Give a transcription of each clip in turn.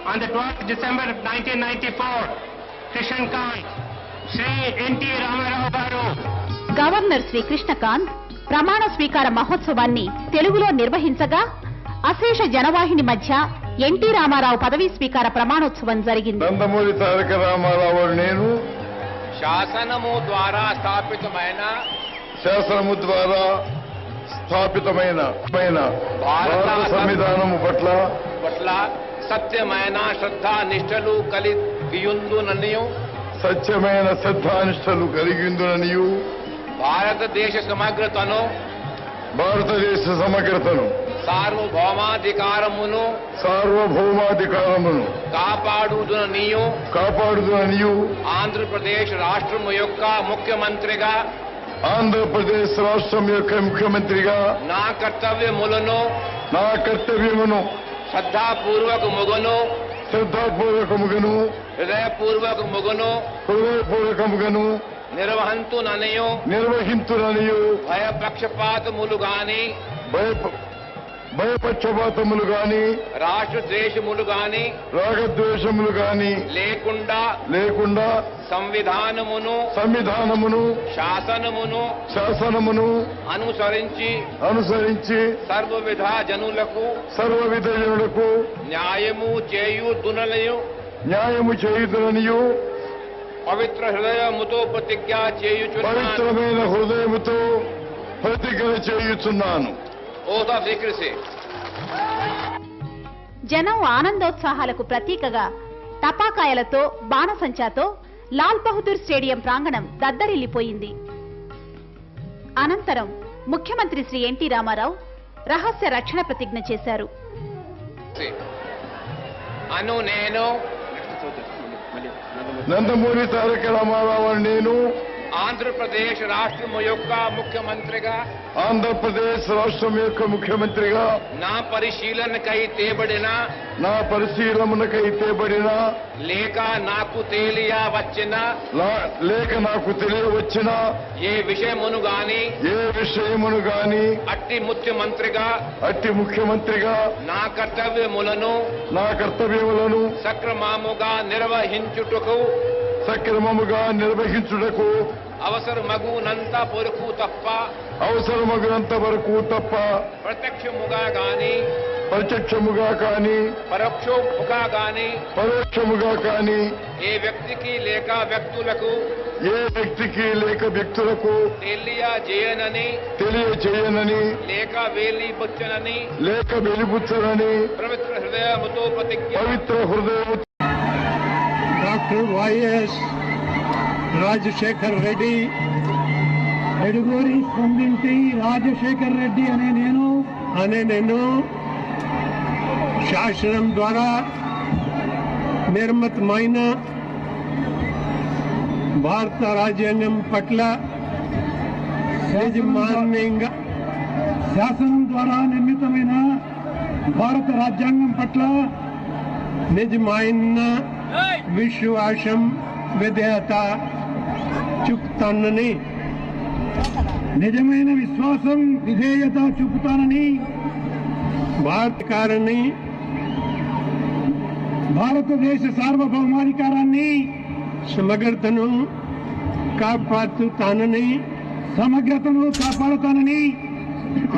on the 12th December 1994, Krishnakant, Sri N.T. Ramarao Garu. Governor Shri Krishnakant ప్రమాణ స్వీకార మహోత్సవాన్ని తెలుగులో నిర్వహించగా అశేష జనవాహిని మధ్య ఎన్టీ రామారావు పదవీ స్వీకార ప్రమాణోత్సవం జరిగింది. నందమూరి తారక రామారావు నేను శాసనము ద్వారా స్థాపితమైన భారత సంవిధానము పట్ల సత్యమైన శ్రద్ధానిష్టలు కలిగియుందుననియు భారతదేశ సమగ్రతను సార్వభౌమాధికారమును కాపాడుదుననియు ఆంధ్రప్రదేశ్ రాష్ట్రము యొక్క ముఖ్యమంత్రిగా నా కర్తవ్యములను శ్రద్ధాపూర్వకముగను హృదయపూర్వకముగను నిర్వహింతుననియు భయపక్షపాతములు గాని రాగద్వేషములు గాని లేకుండా సంవిధానమును శాసనమును అనుసరించి సర్వవిధ జనులకు న్యాయము చేయుదుననియు పవిత్ర హృదయముతో పవిత్రమైన హృదయముతో ప్రతిజ్ఞ చేయుచున్నాను. జనం ఆనందోత్సాహాలకు ప్రతీకగా టపాకాయలతో బాణసంచాతో లాల్ బహదూర్ స్టేడియం ప్రాంగణం దద్దరిల్లిపోయింది. అనంతరం ముఖ్యమంత్రి శ్రీ ఎన్టీ రామారావు రహస్య రక్షణ ప్రతిజ్ఞ చేశారు. నందమూరి తారక రామారావు నేను ఆంధ్రప్రదేశ్ రాష్ట్రము యొక్క ముఖ్యమంత్రిగా నా పరిశీలనకై తేబడిన లేక నాకు తెలియవచ్చిన ఏ విషయమును గాని అట్టి ముఖ్యమంత్రిగా నా కర్తవ్యములను సక్రమముగా నిర్వహించుటకు అవసరమగునంత వరకు తప్ప ప్రత్యక్షముగా గాని పరోక్షముగా గాని ఏ వ్యక్తికి లేక వ్యక్తులకు తెలియజేయనని లేక వెలిబుచ్చనని పవిత్ర హృదయముతో డాక్టర్ వైఎస్ రాజశేఖర్ రెడ్డి ఎడుగూరి స్పందించి రాజశేఖర్ రెడ్డి అనే నేను శాసనం ద్వారా నిర్మితమైన భారత రాజ్యాంగం పట్ల యాజమాన్యంగా శాసనం ద్వారా నిర్మితమైన భారత రాజ్యాంగం పట్ల నిజమైన విశ్వాసం విధేయత చూపుతానని నిజమైన విశ్వాసం విధేయత చూపుతానని భారతదేశ సార్వభౌమాధికారాన్ని సమగ్రతను కాపాడుతానని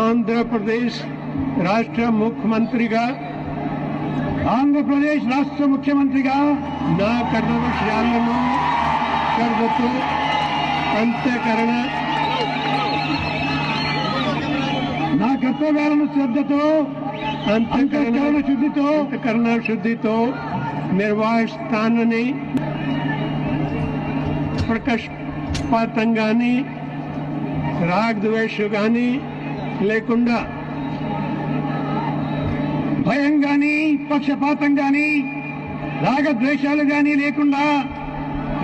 ఆంధ్రప్రదేశ్ రాష్ట్ర ముఖ్యమంత్రిగా నా కర్తవ్యాలను శ్రద్ధతో అంతఃకరణ శుద్ధితో నిర్వహిస్తానని ప్రకాశపాతం గాని రాగద్వేషం గాని లేకుండా భయం గాని పక్షపాతం గాని రాగద్వేషాలు గాని లేకుండా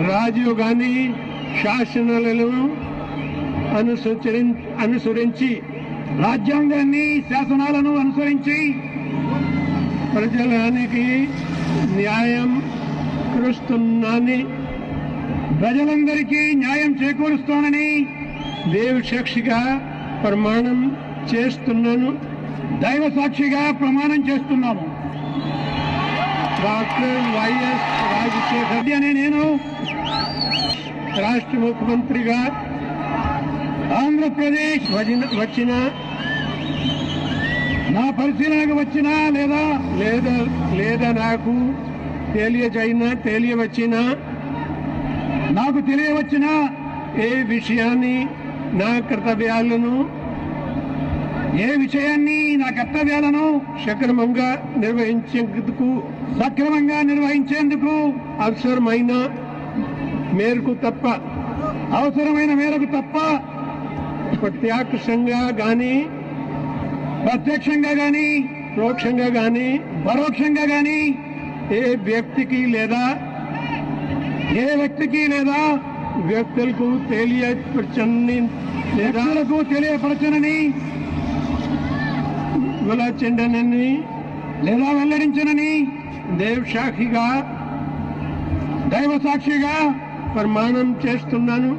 రాజు గాని శాసనాలను అనుసరించి రాజ్యాంగాన్ని శాసనాలను అనుసరించి ప్రజలకి న్యాయం కరుస్తున్నానని ప్రజలందరికీ న్యాయం చేకూరుస్తానని దేవ్ సాక్షిగా ప్రమాణం చేస్తున్నాను. దైవ సాక్షిగా ప్రమాణం చేస్తున్నాము. డాక్టర్ వైఎస్ రాజశేఖర రెడ్డి అనే నేను రాష్ట్ర ముఖ్యమంత్రిగా ఆంధ్రప్రదేశ్ వచ్చిన నా పరిశీలనకు వచ్చినా లేదా నాకు తెలియవచ్చిన ఏ విషయాన్ని నా కర్తవ్యాలను సక్రమంగా నిర్వహించేందుకు అవసరమైన మేరకు తప్ప ప్రత్యక్షంగా గాని పరోక్షంగా గాని ఏ వ్యక్తికి లేదా వ్యక్తులకు తెలియపరచనని వెల్లడించనని దైవ సాక్షిగా ప్రమాణం చేస్తున్నాను.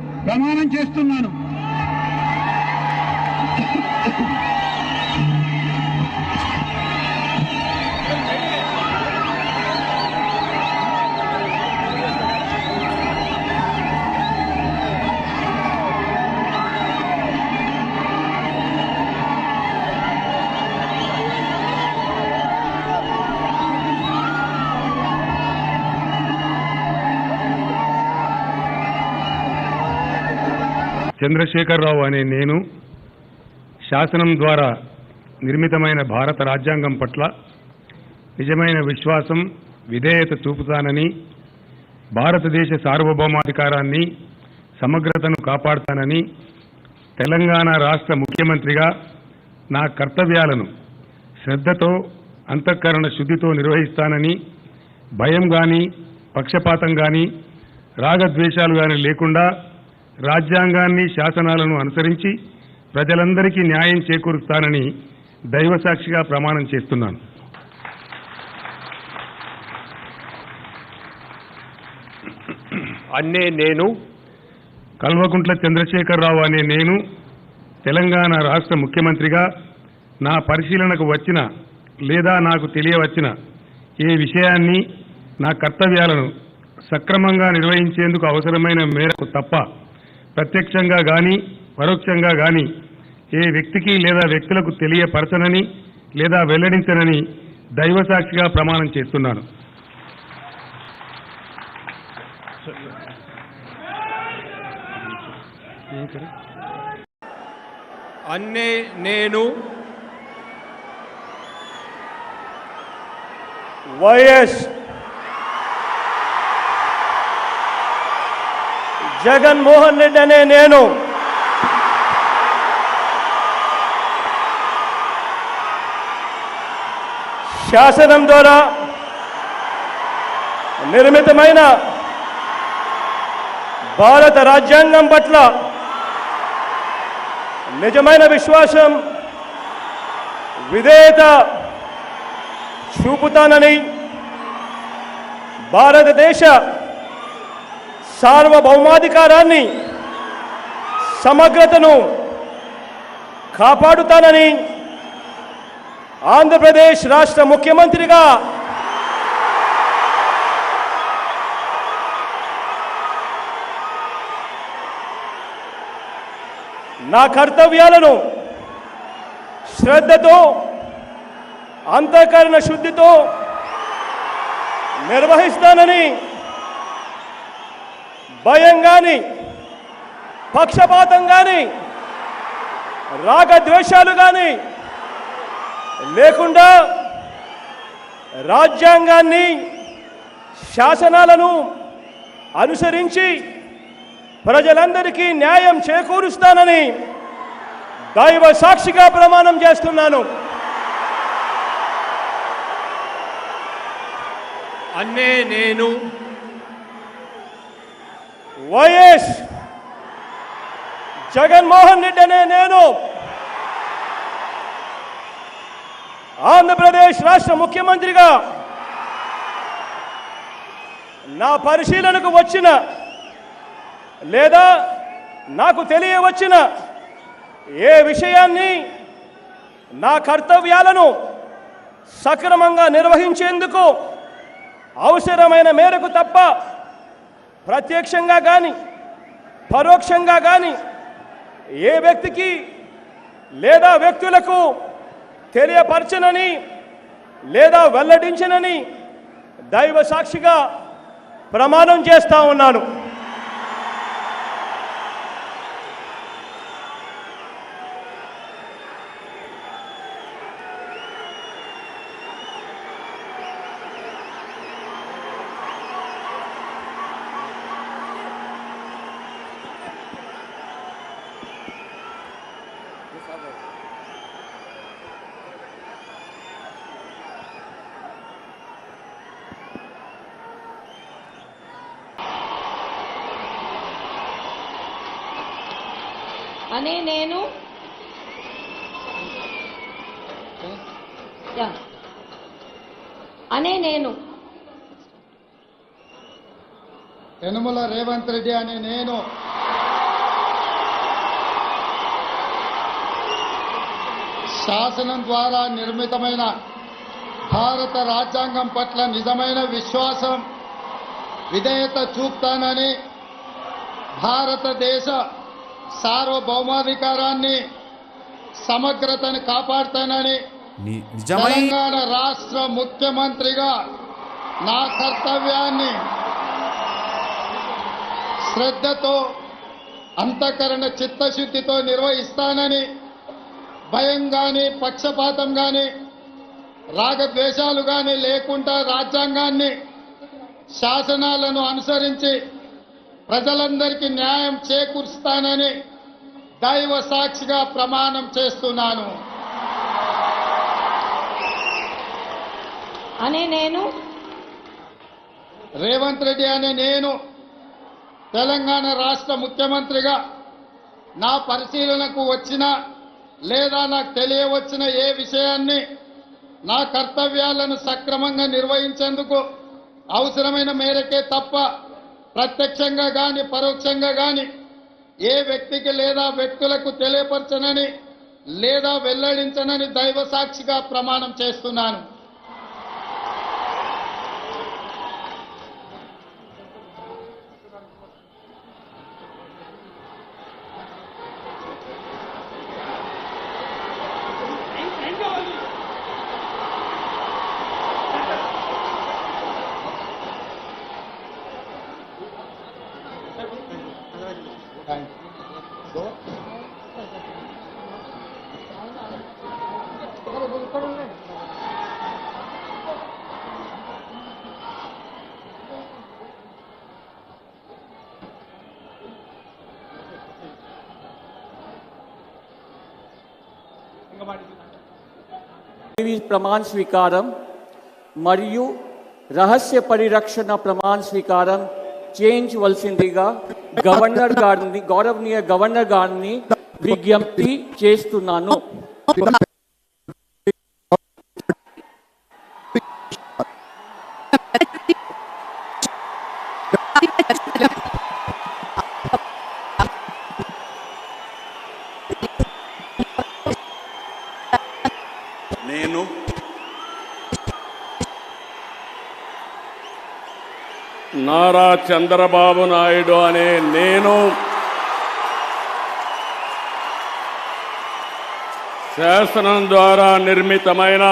చంద్రశేఖరరావు అనే నేను శాసనం ద్వారా నిర్మితమైన భారత రాజ్యాంగం పట్ల నిజమైన విశ్వాసం, విధేయత చూపుతానని, భారతదేశ సార్వభౌమాధికారాన్ని, సమగ్రతను కాపాడుతానని, తెలంగాణ రాష్ట్ర ముఖ్యమంత్రిగా నా కర్తవ్యాలను శ్రద్ధతో, అంతఃకరణ శుద్ధితో నిర్వహిస్తానని, భయం గాని, పక్షపాతం గాని, రాగద్వేషాలు గాని లేకుండా రాజ్యాంగాన్ని, శాసనాలను అనుసరించి ప్రజలందరికీ న్యాయం చేకూరుస్తానని దైవసాక్షిగా ప్రమాణం చేస్తున్నాను. అన్నే నేను కల్వకుంట్ల చంద్రశేఖరరావు అనే నేను తెలంగాణ రాష్ట్ర ముఖ్యమంత్రిగా నా పరిశీలనకు వచ్చిన లేదా నాకు తెలియవచ్చిన ఏ విషయాన్ని, నా కర్తవ్యాలను సక్రమంగా నిర్వహించేందుకు అవసరమైన మేరకు తప్ప ప్రత్యక్షంగా గాని పరోక్షంగా గాని ఏ వ్యక్తికి లేదా వ్యక్తులకు తెలియపరచనని లేదా వెల్లడించనని దైవసాక్షిగా ప్రమాణం చేస్తున్నాను. అన్నే నేను వైఎస్ జగన్మోహన్ రెడ్డి అనే నేను శాసనం ద్వారా నిర్మితమైన భారత రాజ్యాంగం పట్ల నిజమైన విశ్వాసం, విధేయత చూపుతానని, భారతదేశ సార్వభౌమాధికారాన్ని, సమగ్రతను కాపాడుతానని ఆంధ్రప్రదేశ్ రాష్ట్ర ముఖ్యమంత్రిగా నా కర్తవ్యాలను శ్రద్ధతో, అంతఃకరణ శుద్ధితో నిర్వహిస్తానని, భయం గాని, పక్షపాతం గాని, రాగద్వేషాలు గాని లేకుండా రాజ్యాంగాన్ని, శాసనాలను అనుసరించి ప్రజలందరికీ న్యాయం చేకూరుస్తానని దైవ సాక్షిగా ప్రమాణం చేస్తున్నాను. అన్నే నేను వైఎస్ జగన్మోహన్ రెడ్డి అనే నేను ఆంధ్రప్రదేశ్ రాష్ట్ర ముఖ్యమంత్రిగా నా పరిశీలనకు వచ్చిన లేదా నాకు తెలియవచ్చిన ఏ విషయాన్ని, నా కర్తవ్యాలను సక్రమంగా నిర్వహించేందుకు అవసరమైన మేరకు తప్ప ప్రత్యక్షంగా కానీ పరోక్షంగా కానీ ఏ వ్యక్తికి లేదా వ్యక్తులకు తెలియపరచనని లేదా వెల్లడించనని దైవ సాక్షిగా ప్రమాణం చేస్తా ఉన్నాను. అనే నేను యనమల రేవంత్ రెడ్డి అనే నేను శాసనం ద్వారా నిర్మితమైన భారత రాజ్యాంగం పట్ల నిజమైన విశ్వాసం విధేయత చూపుతానని భారతదేశ సార్వభౌమాధికారాన్ని సమగ్రతను కాపాడుతానని తెలంగాణ రాష్ట్ర ముఖ్యమంత్రిగా నా కర్తవ్యాన్ని శ్రద్ధతో అంతఃకరణ చిత్తశుద్ధితో నిర్వహిస్తానని భయం కానీ పక్షపాతం కానీ రాగద్వేషాలు కానీ లేకుండా రాజ్యాంగాన్ని శాసనాలను అనుసరించి ప్రజలందరికీ న్యాయం చేకూరుస్తానని దైవ సాక్షిగా ప్రమాణం చేస్తున్నాను. అనే నేను రేవంత్ రెడ్డి అనే నేను తెలంగాణ రాష్ట్ర ముఖ్యమంత్రిగా నా పరిశీలనకు వచ్చిన లేదా నాకు తెలియవచ్చిన ఏ విషయాన్ని నా కర్తవ్యాలను సక్రమంగా నిర్వహించేందుకు అవసరమైన మేరకే తప్ప ప్రత్యక్షంగా కానీ పరోక్షంగా కానీ ఏ వ్యక్తికి లేదా వ్యక్తులకు తెలియపరచనని లేదా వెల్లడించనని దైవ సాక్షిగా ప్రమాణం చేస్తున్నాను. ప్రమాణ స్వీకారం మరియు రహస్య పరిరక్షణ ప్రమాణ స్వీకారం చేయించవలసిందిగా గౌరవనీయ గవర్నర్ గారిని విజ్ఞప్తి చేస్తున్నాను. నేను నారా చంద్రబాబు నాయుడు అనే నేను శాసనం ద్వారా నిర్మితమైన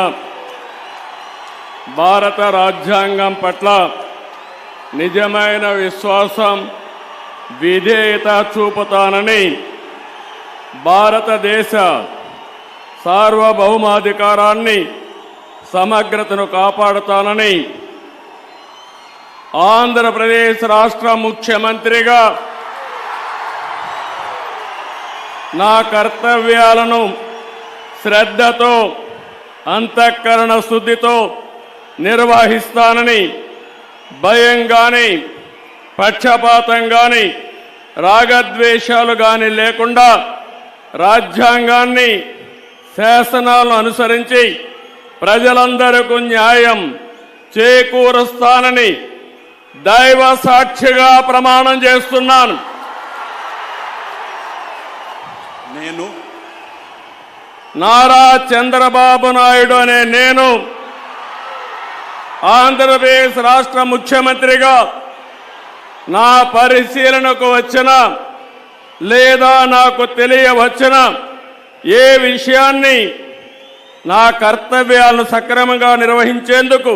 భారత రాజ్యాంగం పట్ల నిజమైన విశ్వాసం విధేయత చూపుతానని భారతదేశ సార్వభౌమాధికారాన్ని సమగ్రతను కాపాడుతానని ఆంధ్రప్రదేశ్ రాష్ట్ర ముఖ్యమంత్రిగా నా కర్తవ్యాలను శ్రద్ధతో అంతఃకరణ శుద్ధితో నిర్వహిస్తానని భయం గాని పక్షపాతం గాని రాగద్వేషాలు గాని లేకుండా రాజ్యాంగాన్ని శాసనాలను అనుసరించి ప్రజలందరికీ న్యాయం చేకూరుస్తానని దైవ సాక్షిగా ప్రమాణం చేస్తున్నాను. నేను నారా చంద్రబాబు నాయుడు అనే నేను ఆంధ్రప్రదేశ్ రాష్ట్ర ముఖ్యమంత్రిగా నా పరిశీలనకు వచ్చిన లేదా నాకు తెలియవచ్చిన ఏ విషయాన్ని నా కర్తవ్యాలను సక్రమంగా నిర్వహించేందుకు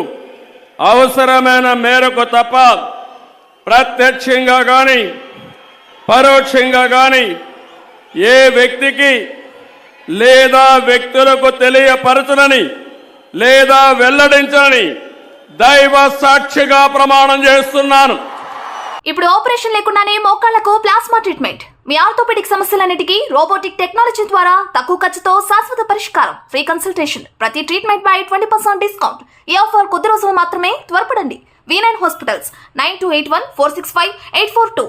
అవసరమైన మేరకు తప్ప ప్రత్యక్షంగా కానీ పరోక్షంగా కానీ ఏ వ్యక్తికి లేదా వ్యక్తులకు తెలియపరచనని లేదా వెల్లడించనని దైవ సాక్షిగా ప్రమాణం చేస్తున్నాను. ఇప్పుడు ఆపరేషన్ లేకుండానే మోకాళ్లకు ప్లాస్మా ట్రీట్మెంట్. మీ ఆర్థోపెడిక్ సమస్యలన్నిటికీ రోబోటిక్ టెక్నాలజీ ద్వారా తక్కువ ఖర్చుతో శాశ్వత పరిష్కారం. Free consultation. ప్రతి ట్రీట్మెంట్ పై 20% డిస్కౌంట్. ఈ ఆఫర్ కొద్ది రోజులు మాత్రమే. త్వరపడండి. V9 hospitals 9281465842.